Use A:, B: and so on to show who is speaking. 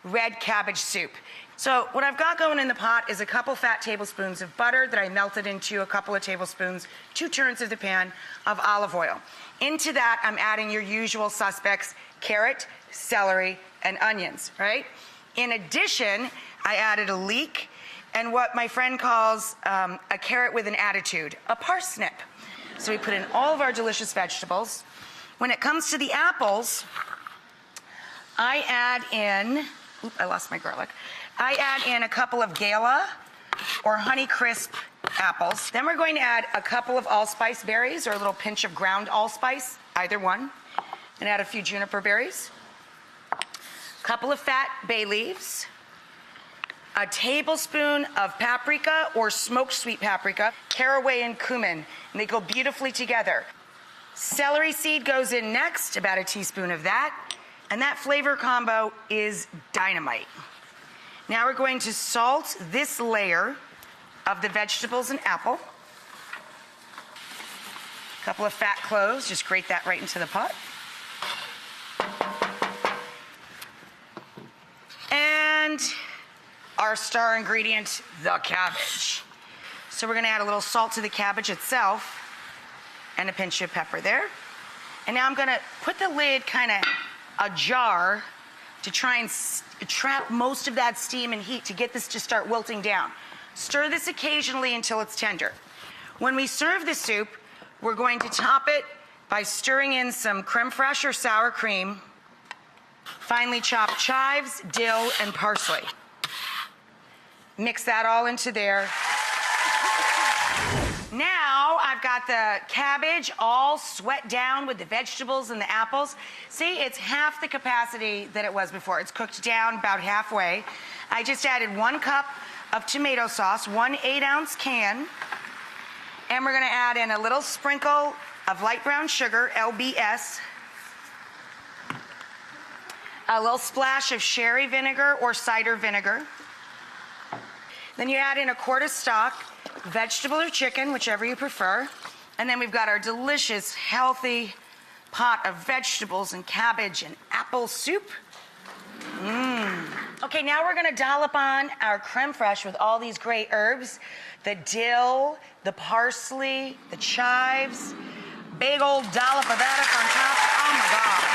A: red cabbage soup. So what I've got going in the pot is a couple fat tablespoons of butter that I melted into a couple of tablespoons, 2 turns of the pan of olive oil. Into that, I'm adding your usual suspects, carrot, celery, and onions, right? In addition, I added a leek and what my friend calls a carrot with an attitude, a parsnip. So we put in all of our delicious vegetables. When it comes to the apples, I add in, I lost my garlic. I add in a couple of Gala or Honeycrisp apples. Then we're going to add a couple of allspice berries or a little pinch of ground allspice, either one, and add a few juniper berries. A couple of fat bay leaves. A tablespoon of paprika or smoked sweet paprika, caraway and cumin, and they go beautifully together. Celery seed goes in next, about a teaspoon of that, and that flavor combo is dynamite. Now we're going to salt this layer of the vegetables and apple. A couple of fat cloves, just grate that right into the pot. And our star ingredient, the cabbage. So we're gonna add a little salt to the cabbage itself and a pinch of pepper there. And now I'm gonna put the lid kind of ajar to try and trap most of that steam and heat to get this to start wilting down. Stir this occasionally until it's tender. When we serve the soup, we're going to top it by stirring in some creme fraiche or sour cream, finely chopped chives, dill, and parsley. Mix that all into there. Now I've got the cabbage all sweat down with the vegetables and the apples. See, it's half the capacity that it was before. It's cooked down about halfway. I just added 1 cup of tomato sauce, 1 8-ounce can, and we're gonna add in a little sprinkle of light brown sugar, LBS, a little splash of sherry vinegar or cider vinegar. Then you add in a quart of stock, vegetable or chicken, whichever you prefer. And then we've got our delicious, healthy pot of vegetables and cabbage and apple soup. Okay, now we're gonna dollop on our creme fraiche with all these great herbs. The dill, the parsley, the chives, big old dollop of that up on top. Oh my God.